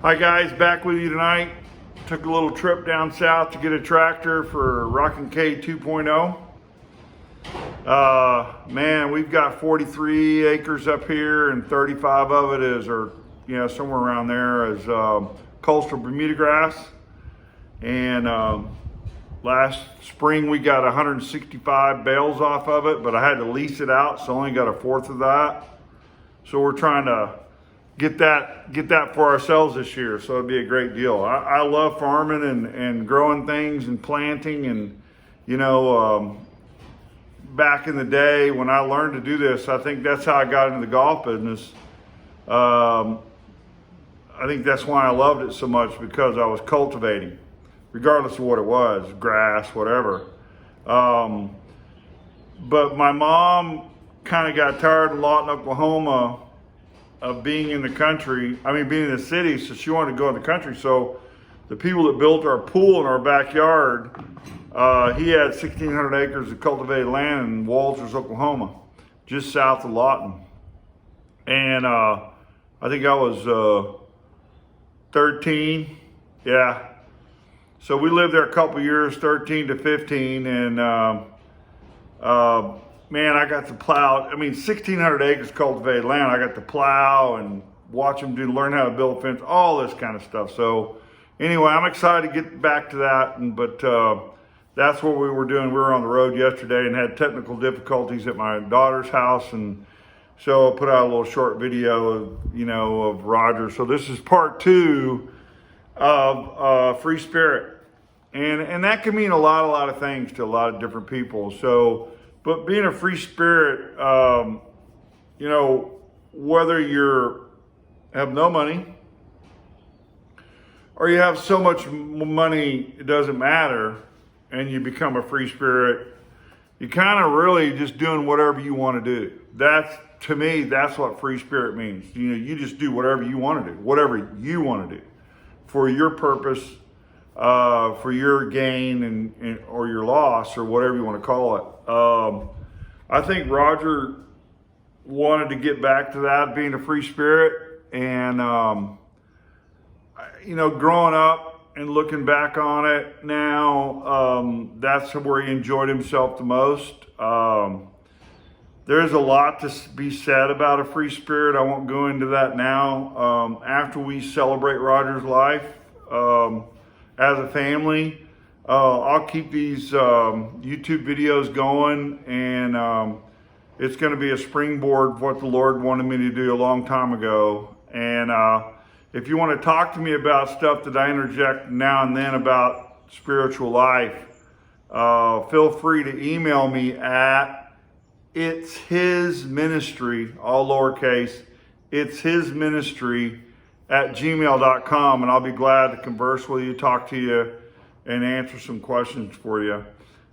Hi guys, back with you tonight. Took a little trip down south to get a tractor for Rockin' K 2.0. Man, we've got 43 acres up here and 35 of it is, or somewhere around there is coastal Bermuda grass. And last spring we got 165 bales off of it, but I had to lease it out, so I only got a fourth of that. So we're trying to get that for ourselves this year, so it'd be a great deal. I love farming and growing things and planting, and back in the day when I learned to do this, I think that's how I got into the golf business. I think that's why I loved it so much, because I was cultivating, regardless of what it was, grass, whatever. But my mom kind of got tired of Lawton, Oklahoma, of being in the country, being in the city, so she wanted to go in the country. So the people that built our pool in our backyard, he had 1,600 acres of cultivated land in Walters, Oklahoma, just south of Lawton. And I think I was 13, yeah. So we lived there a couple years, 13 to 15, and man, I got to plow. 1,600 acres cultivated land. I got to plow and watch them learn how to build a fence, all this kind of stuff. So anyway, I'm excited to get back to that. But that's what we were doing. We were on the road yesterday and had technical difficulties at my daughter's house. And so I put out a little short video of Roger. So this is part 2 of Free Spirit. And that can mean a lot of things to a lot of different people. So, but being a free spirit, whether have no money or you have so much money, it doesn't matter, and you become a free spirit, you kind of really just doing whatever you want to do. To me, that's what free spirit means. You just do whatever you want to do, for your purpose, for your gain or your loss, or whatever you want to call it. I think Roger wanted to get back to that, being a free spirit, and growing up and looking back on it now, that's where he enjoyed himself the most. There's a lot to be said about a free spirit. I won't go into that now. After we celebrate Roger's life as a family, I'll keep these YouTube videos going, and it's going to be a springboard of what the Lord wanted me to do a long time ago. And if you want to talk to me about stuff that I interject now and then about spiritual life, feel free to email me at It's His Ministry, all lowercase, It's His Ministry at gmail.com, and I'll be glad to converse with you, talk to you, and answer some questions for you.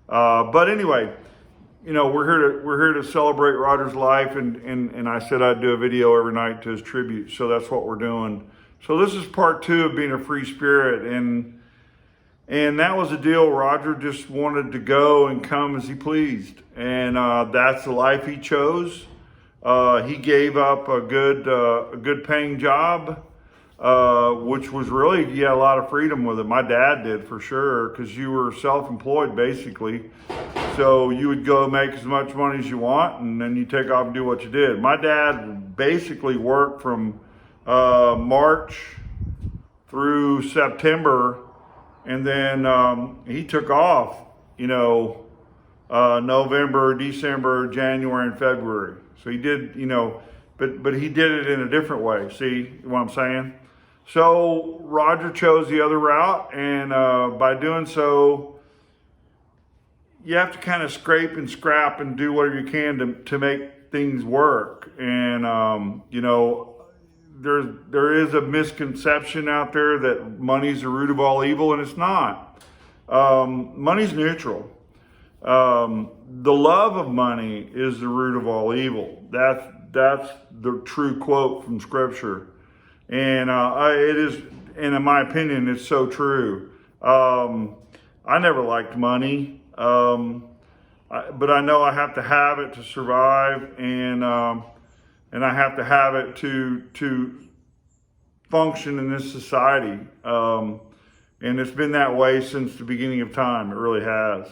But anyway, we're here to celebrate Roger's life, and I said I'd do a video every night to his tribute, so that's what we're doing. So this is part 2 of being a free spirit, and that was the deal. Roger just wanted to go and come as he pleased, and that's the life he chose. He gave up a good paying job, which was really, you had a lot of freedom with it. My dad did, for sure, because you were self-employed basically. So you would go make as much money as you want, and then you take off and do what you did. My dad basically worked from March through September, and then he took off, November, December, January, and February. So he did, but he did it in a different way. See what I'm saying? So Roger chose the other route, and by doing so, you have to kind of scrape and scrap and do whatever you can to make things work. And there is a misconception out there that money's the root of all evil, and it's not. Money's neutral. The love of money is the root of all evil. That's the true quote from Scripture, and it is, and in my opinion, it's so true. I never liked money, but I know I have to have it to survive, and I have to have it to function in this society. And it's been that way since the beginning of time. It really has.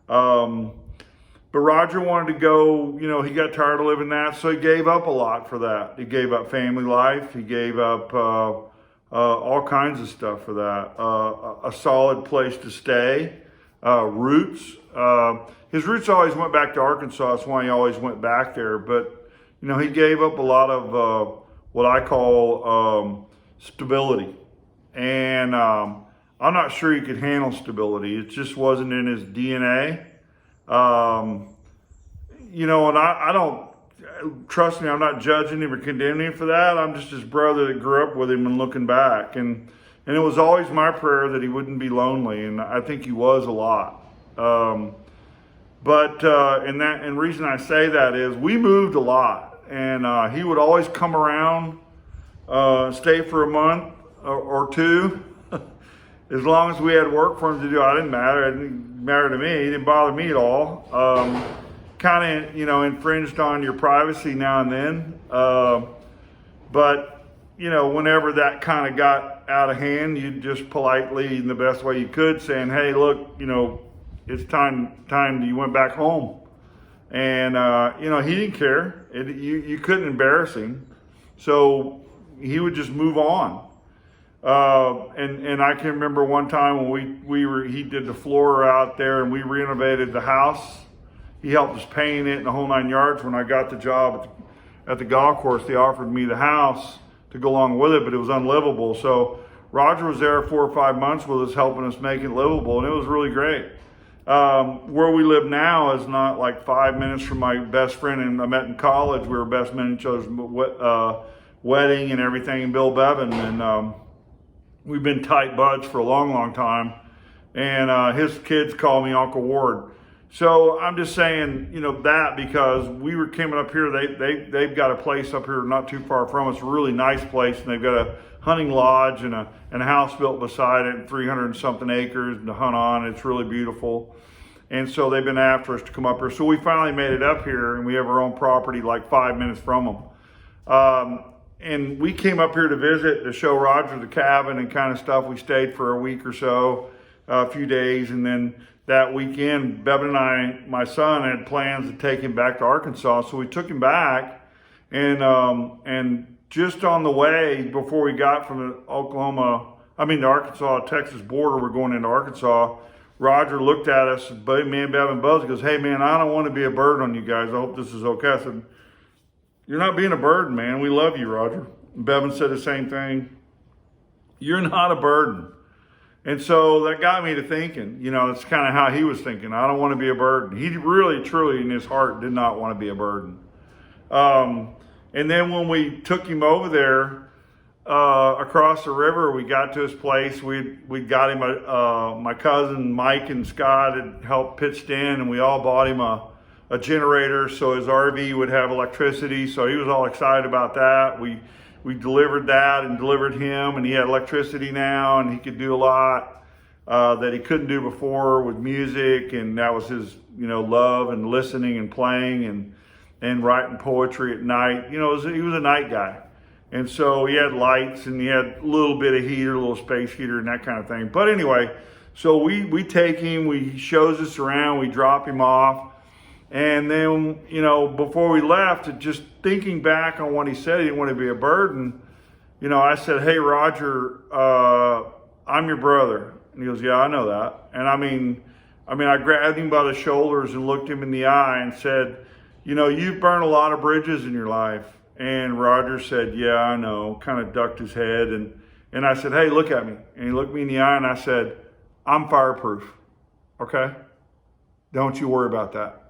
But Roger wanted to go, he got tired of living that, so he gave up a lot for that. He gave up family life. He gave up all kinds of stuff for that. A solid place to stay, roots. His roots always went back to Arkansas. That's why he always went back there. But, he gave up a lot of what I call stability. And I'm not sure he could handle stability. It just wasn't in his DNA. And I don't, trust me, I'm not judging him or condemning him for that. I'm just his brother that grew up with him and looking back. And it was always my prayer that he wouldn't be lonely. And I think he was a lot. And the reason I say that is we moved a lot, and he would always come around, stay for a month or two. As long as we had work for him to do, it didn't matter to me. It didn't bother me at all. Kind of, infringed on your privacy now and then. But whenever that kind of got out of hand, you just politely, in the best way you could, saying, hey, look, it's time you went back home. And, he didn't care. You couldn't embarrass him. So he would just move on. And I can remember one time when he did the floor out there and we renovated the house. He helped us paint it and the whole 9 yards. When I got the job at the golf course, they offered me the house to go along with it, but it was unlivable. So Roger was there 4 or 5 months with us, helping us make it livable, and it was really great. Where we live now is not like 5 minutes from my best friend, and I met in college. We were best men in each other's wedding and everything, and Bill Bevan, and we've been tight buds for a long, long time. And his kids call me Uncle Ward. So I'm just saying, that because we were coming up here, they've got a place up here not too far from us, a really nice place, and they've got a hunting lodge and a house built beside it, and 300 and something acres to hunt on. It's really beautiful. And so they've been after us to come up here. So we finally made it up here, and we have our own property like 5 minutes from them. And we came up here to visit, to show Roger the cabin and kind of stuff. We stayed for a week or so, a few days, and then that weekend, Bevan and I, my son, had plans to take him back to Arkansas. So we took him back, and just on the way, before we got from the Arkansas-Texas border, we're going into Arkansas, Roger looked at us, me and Bevan both, goes, hey man, I don't want to be a burden on you guys. I hope this is okay. I said, you're not being a burden, man. We love you, Roger. And Bevan said the same thing. You're not a burden. And so that got me to thinking, that's kind of how he was thinking. I don't want to be a burden. He really, truly, in his heart, did not want to be a burden. And then when we took him over there, across the river, we got to his place. We got him, my cousin Mike and Scott had helped pitched in, and we all bought him a generator so his RV would have electricity. So he was all excited about that. We delivered that and delivered him, and he had electricity now, and he could do a lot that he couldn't do before with music, and that was his, love and listening and playing and writing poetry at night. He was a night guy. And so he had lights, and he had a little bit of heater, a little space heater and that kind of thing. But anyway, so we take him, he shows us around, we drop him off. And then, before we left, just thinking back on what he said, he didn't want to be a burden. I said, hey, Roger, I'm your brother. And he goes, yeah, I know that. And I grabbed him by the shoulders and looked him in the eye and said, you've burned a lot of bridges in your life. And Roger said, yeah, I know, kind of ducked his head. And I said, hey, look at me. And he looked me in the eye and I said, I'm fireproof. Okay? Don't you worry about that.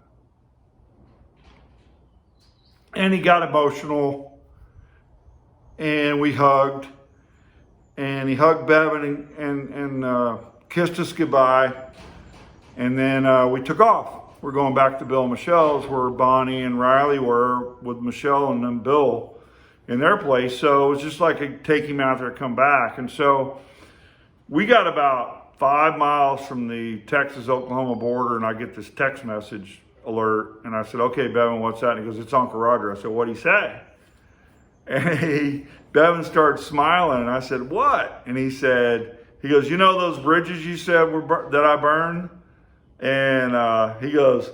And he got emotional, and we hugged, and he hugged Bevan and kissed us goodbye. And then we took off. We're going back to Bill and Michelle's, where Bonnie and Riley were with Michelle and then Bill in their place. So it was just like take him out there, come back. And so we got about 5 miles from the Texas-Oklahoma border, and I get this text message alert, and I said, okay, Bevan, what's that? And he goes, it's Uncle Roger. I said, what'd he say? And Bevan started smiling, and I said, what? And he goes, you know those bridges you said that I burned? And he goes,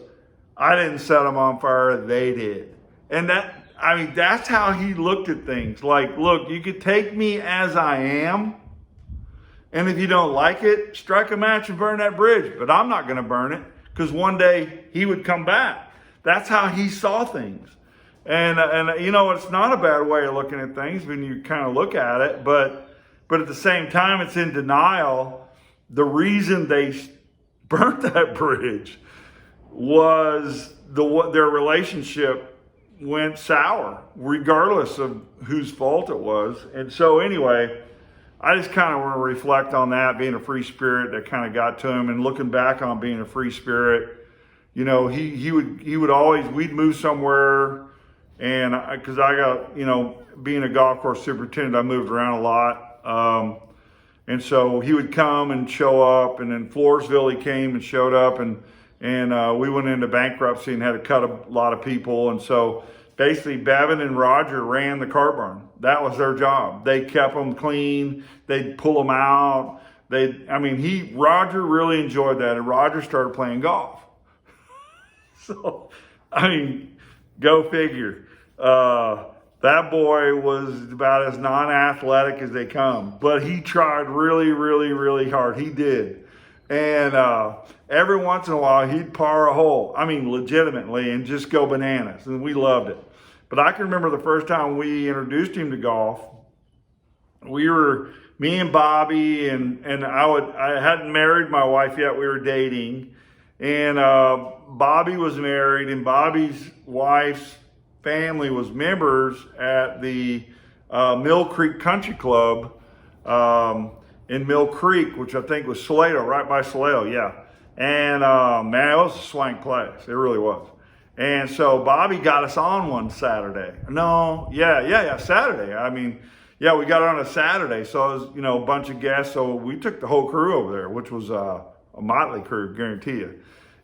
I didn't set them on fire, they did. And that's how he looked at things. Like, look, you could take me as I am, and if you don't like it, strike a match and burn that bridge. But I'm not going to burn it, because one day he would come back. That's how he saw things. And it's not a bad way of looking at things when you kind of look at it, but at the same time, it's in denial. The reason they burnt that bridge was their relationship went sour, regardless of whose fault it was. And so anyway, I just kind of want to reflect on that, being a free spirit that kind of got to him, and looking back on being a free spirit. He would always, we'd move somewhere. And because I got, being a golf course superintendent, I moved around a lot. And so he would come and show up, and then Floresville, he came and showed up, and we went into bankruptcy and had to cut a lot of people. And so basically Bevan and Roger ran the cart barn. That was their job. They kept them clean. They'd pull them out. Roger really enjoyed that. And Roger started playing golf. So, go figure. That boy was about as non-athletic as they come, but he tried really, really, really hard. He did. And every once in a while, he'd par a hole. Legitimately, and just go bananas. And we loved it. But I can remember the first time we introduced him to golf. Me and Bobby, and I hadn't married my wife yet. We were dating. And Bobby was married, and Bobby's wife's family was members at the Mill Creek Country Club in Mill Creek, which I think was Salado, right by Salado, yeah. And man, it was a swank place. It really was. And so Bobby got us on one Saturday. Saturday. We got on a Saturday. So it was, a bunch of guests. So we took the whole crew over there, which was a motley crew, guarantee you.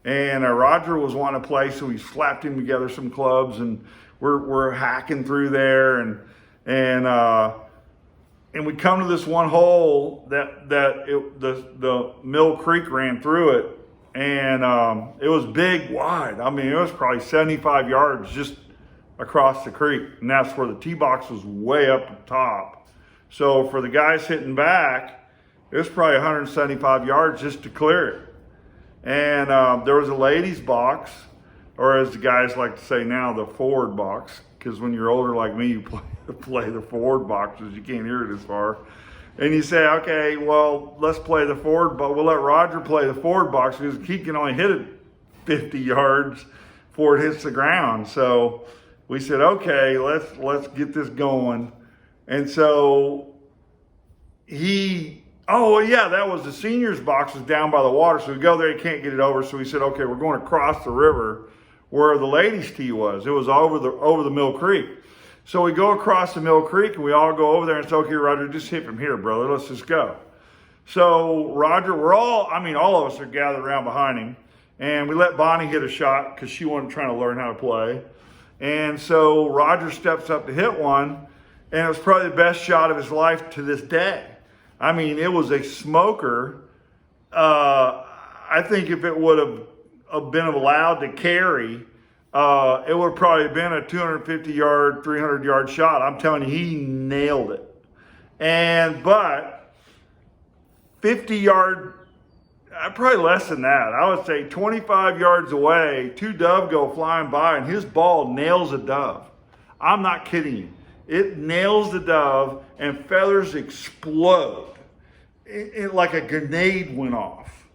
And Roger was wanting to play, so we slapped him together some clubs, and we're hacking through there, and we come to this one hole that the Mill Creek ran through it, and it was big, wide. It was probably 75 yards just across the creek, and that's where the tee box was way up top. So for the guys hitting back, it was probably 175 yards just to clear it. And there was a ladies box, or as the guys like to say now, the forward box, because when you're older like me, you play the forward boxes. You can't hear it as far. And you say, okay, well, let's play the forward, but we'll let Roger play the forward box because he can only hit it 50 yards before it hits the ground. So we said, okay, let's get this going. And so that was the seniors boxes down by the water. So we go there, you can't get it over. So we said, okay, we're going across the river where the ladies' tee was. It was over the Mill Creek. So we go across the Mill Creek, and we all go over there and say, okay, Roger, just hit from here, brother. Let's just go. So Roger, all of us are gathered around behind him, and we let Bonnie hit a shot because she wasn't trying to learn how to play. And so Roger steps up to hit one, and it was probably the best shot of his life to this day. It was a smoker. I think if it would have been allowed to carry, it would have probably been a 250-yard, 300-yard shot. I'm telling you, he nailed it. But 50-yard, probably less than that. I would say 25 yards away, two dove go flying by, and his ball nails a dove. I'm not kidding you. It nails the dove, and feathers explode. It like a grenade went off.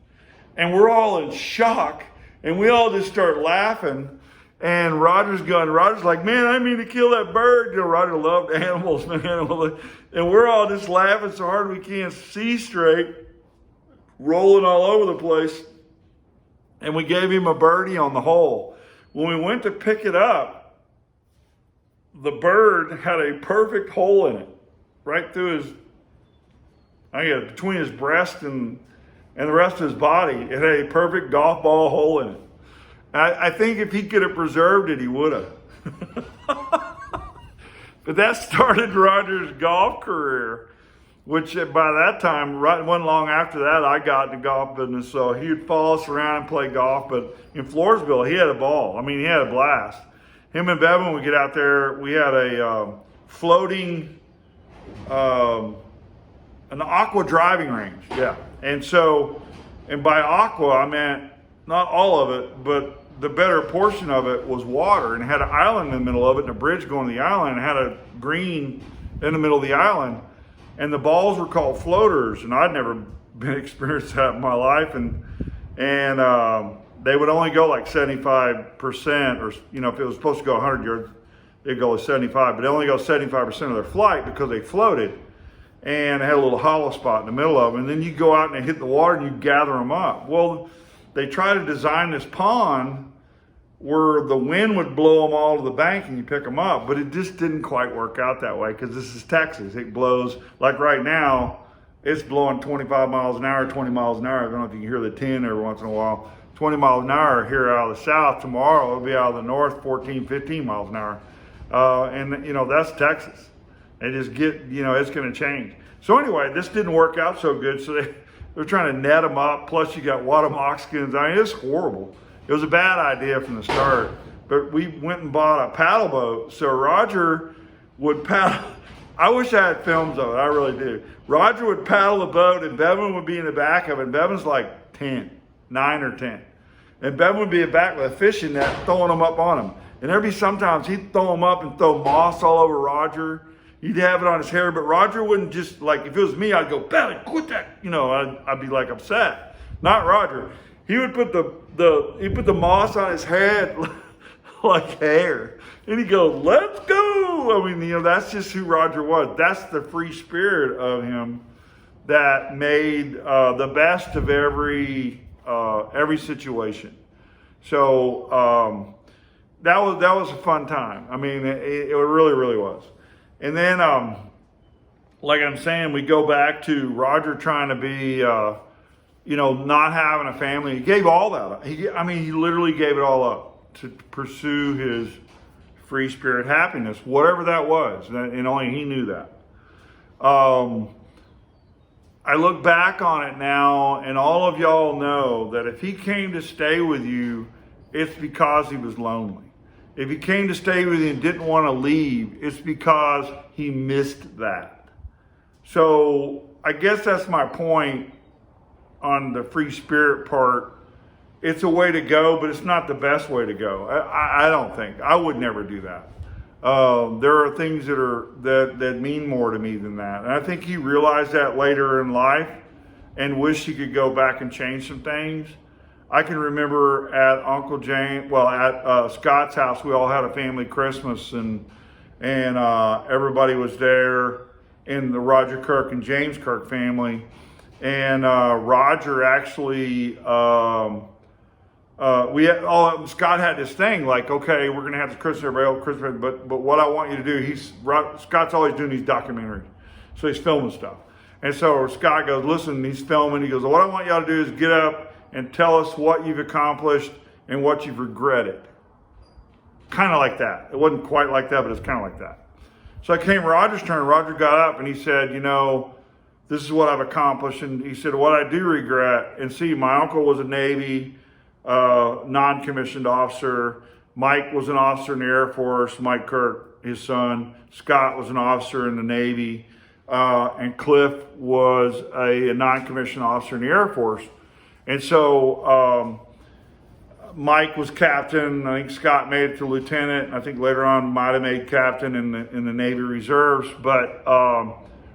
And we're all in shock, and we all just start laughing. And Roger's like, man, I mean to kill that bird. Roger loved animals, man. And we're all just laughing so hard we can't see straight, rolling all over the place. And we gave him a birdie on the hole. When we went to pick it up, the bird had a perfect hole in it, right through between his breast and the rest of his body. It had a perfect golf ball hole in it. I think if he could have preserved it, he would have. But that started Roger's golf career, which by that time, right, wasn't long after that, I got into golf business. So he would follow us around and play golf. But in Floresville, he had a ball. I mean, he had a blast. Him and Bevan would get out there. We had a floating, an aqua driving range. Yeah. And so, and by aqua, I meant not all of it, but the better portion of it was water, and it had an island in the middle of it and a bridge going to the island, and had a green in the middle of the island. And the balls were called floaters, and I'd never been experienced that in my life. And they would only go like 75%, or, you know, if it was supposed to go 100 yards, they'd go 75, but they only go 75% of their flight because they floated and had a little hollow spot in the middle of them. And then you go out and they hit the water and you gather them up. Well, they try to design this pond where the wind would blow them all to the bank and you pick them up, but it just didn't quite work out that way because this is Texas. It blows, like right now, it's blowing 25 miles an hour, 20 miles an hour. I don't know if you can hear the 10 every once in a while. 20 miles an hour here out of the south. Tomorrow it'll be out of the north, 14, 15 miles an hour. And you know, that's Texas. They just get, you know, it's going to change. So anyway, this didn't work out so good. So they're trying to net them up. Plus you got water moccasins. I mean, it's horrible. It was a bad idea from the start, but we went and bought a paddle boat. So Roger would paddle. I wish I had films of it. I really do. Roger would paddle the boat and Bevan would be in the back of it. And Bevan's like 9 or 10. And Bevan would be back with a fishing net throwing them up on him. And there'd be sometimes he'd throw them up and throw moss all over Roger. He'd have it on his hair, but Roger wouldn't just, like, if it was me, I'd go, Bevan, quit that. You know, I'd be like upset. Not Roger. He would put the moss on his head like hair. And he'd go, let's go. I mean, you know, that's just who Roger was. That's the free spirit of him that made the best of every situation. So that was a fun time. I mean, it really, really was. And then, like I'm saying, we go back to Roger trying to be, you know, not having a family. He gave all that up. He literally gave it all up to pursue his free spirit happiness, whatever that was. And only he knew that. I look back on it now, and all of y'all know that if he came to stay with you, it's because he was lonely. If he came to stay with you and didn't want to leave, it's because he missed that. So I guess that's my point on the free spirit part. It's a way to go, but it's not the best way to go. I don't think. I would never do that. There are things that mean more to me than that. And I think he realized that later in life and wished he could go back and change some things. I can remember at Uncle James, at Scott's house, we all had a family Christmas, and everybody was there in the Roger Kirk and James Kirk family. And Roger actually, Scott had this thing like, okay, we're gonna have this Christmas, everybody else Christmas, but what I want you to do, Scott's always doing these documentaries, so he's filming stuff. And so Scott goes, listen, he's filming. He goes, what I want y'all to do is get up and tell us what you've accomplished and what you've regretted. Kind of like that. It wasn't quite like that, but it's kind of like that. So it came Roger's turn. Roger got up and he said, you know, this is what I've accomplished. And he said, what I do regret, and see, my uncle was a Navy non-commissioned officer. Mike was an officer in the Air Force. Mike Kirk, his son. Scott was an officer in the Navy. And Cliff was a non-commissioned officer in the Air Force. And so Mike was captain. I think Scott made it to lieutenant. I think later on might have made captain in the Navy Reserves. But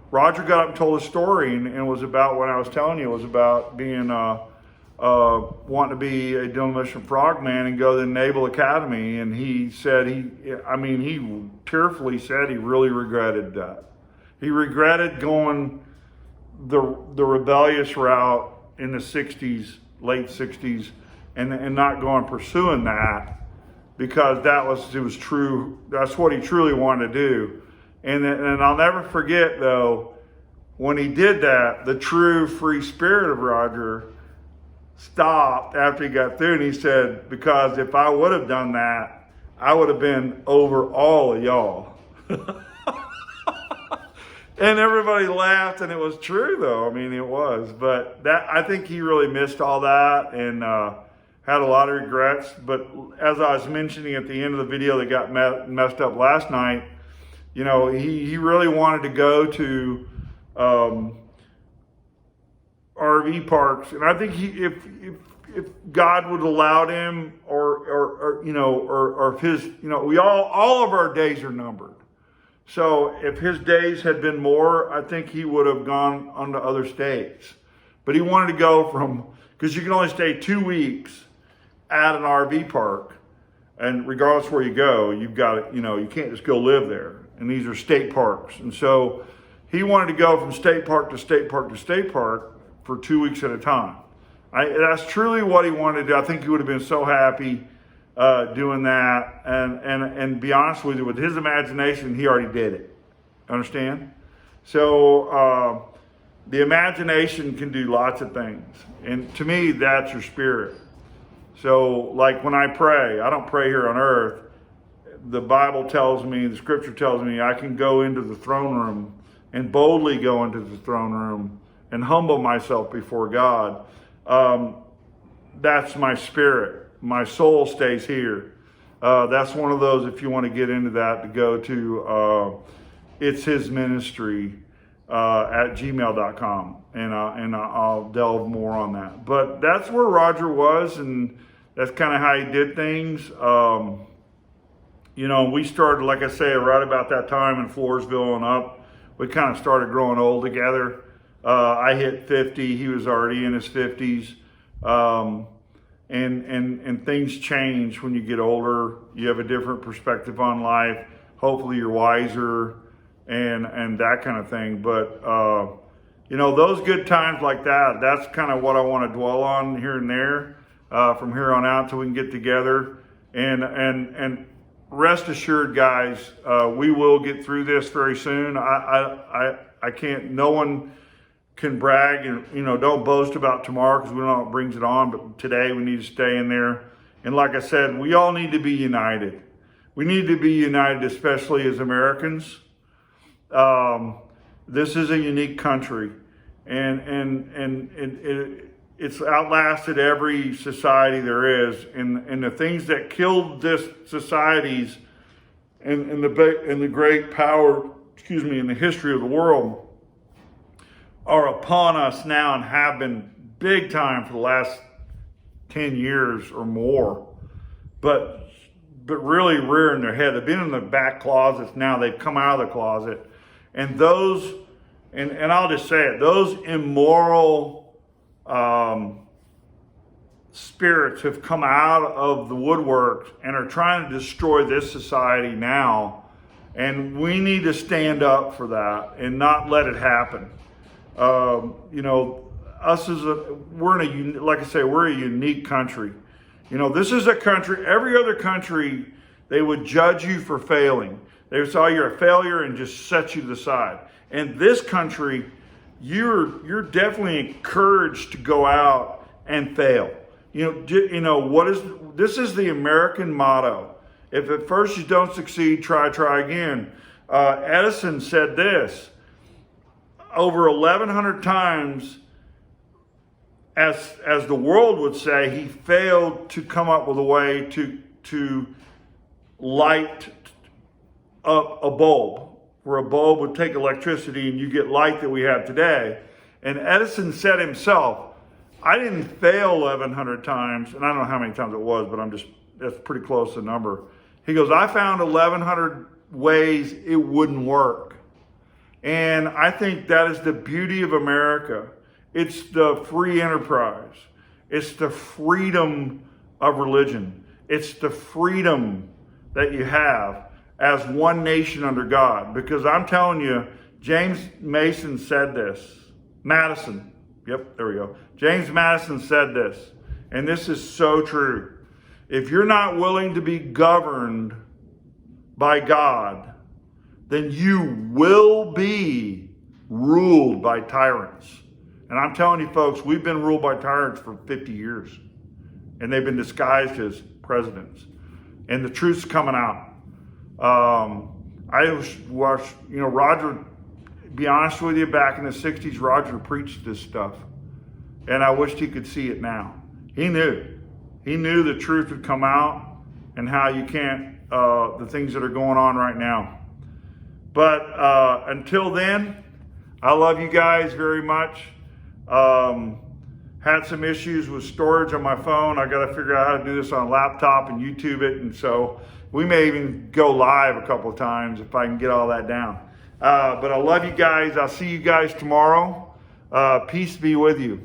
Roger got up and told a story, and it was about what I was telling you. It was about being wanting to be a demolition frogman and go to the Naval Academy. And he said he tearfully said he really regretted that. He regretted going the rebellious route in the 60s, late 60s, and not going pursuing that, because it was true. That's what he truly wanted to do. And I'll never forget, though, when he did that, the true free spirit of Roger stopped after he got through, and he said, because if I would have done that, I would have been over all of y'all. And everybody laughed, and it was true, though. I mean, it was. But that, I think he really missed all that and had a lot of regrets. But as I was mentioning at the end of the video that got messed up last night, you know, he really wanted to go to RV parks, and I think if God would allowed him, or if his, you know, we all of our days are numbered. So if his days had been more, I think he would have gone on to other states. But he wanted to go because you can only stay 2 weeks at an RV park, and regardless where you go, you've got to, you know, you can't just go live there. And these are state parks, and so he wanted to go from state park to state park to state park for 2 weeks at a time. That's truly what he wanted to do. I think he would have been so happy doing that. And be honest with you, with his imagination, he already did it. Understand? So the imagination can do lots of things. And to me, that's your spirit. So like when I pray, I don't pray here on earth. The Bible tells me, the scripture tells me, I can go into the throne room and boldly go into the throne room and humble myself before God. That's my spirit. My soul stays here. That's one of those, if you want to get into that, to go to It's His Ministry at gmail.com, and I'll delve more on that. But that's where Roger was, and that's kind of how he did things. You know, we started, like I say, right about that time in Floresville and up. We kind of started growing old together. I hit 50. He was already in his 50s. And things change when you get older. You have a different perspective on life. Hopefully you're wiser and that kind of thing. But, you know, those good times like that, that's kind of what I want to dwell on here and there from here on out till we can get together. And rest assured, guys, we will get through this very soon. I can't, no one can brag and, you know, don't boast about tomorrow because we don't know what brings it on, but today we need to stay in there. And like I said, we all need to be united. We need to be united, especially as Americans. This is a unique country, and it's outlasted every society there is. And the things that killed this societies and the great power, in the history of the world are upon us now and have been big time for the last 10 years or more. But really rearing their head. They've been in the back closets, now they've come out of the closet. And those, and I'll just say it, those immoral spirits have come out of the woodwork and are trying to destroy this society now. And we need to stand up for that and not let it happen. You know, we're a unique country. You know, this is a country, every other country, they would judge you for failing. They would say, you're a failure and just set you to the side. In this country, you're definitely encouraged to go out and fail. You know, this is the American motto. If at first you don't succeed, try again. Edison said this, over 1,100 times, as the world would say, he failed to come up with a way to light up a bulb, where a bulb would take electricity and you get light that we have today. And Edison said himself, I didn't fail 1,100 times, and I don't know how many times it was, but that's pretty close to the number. He goes, I found 1,100 ways it wouldn't work. And I think that is the beauty of America. It's the free enterprise. It's the freedom of religion. It's the freedom that you have as one nation under God. Because I'm telling you, James Madison said this. Madison. Yep, there we go. James Madison said this. And this is so true. If you're not willing to be governed by God, then you will be ruled by tyrants. And I'm telling you folks, we've been ruled by tyrants for 50 years. And they've been disguised as presidents. And the truth's coming out. I watched, Roger, be honest with you, back in the 60s, Roger preached this stuff. And I wished he could see it now. He knew. He knew the truth would come out and how you can't, the things that are going on right now. But until then, I love you guys very much. Had some issues with storage on my phone. I got to figure out how to do this on a laptop and YouTube it. And so we may even go live a couple of times if I can get all that down. But I love you guys. I'll see you guys tomorrow. Peace be with you.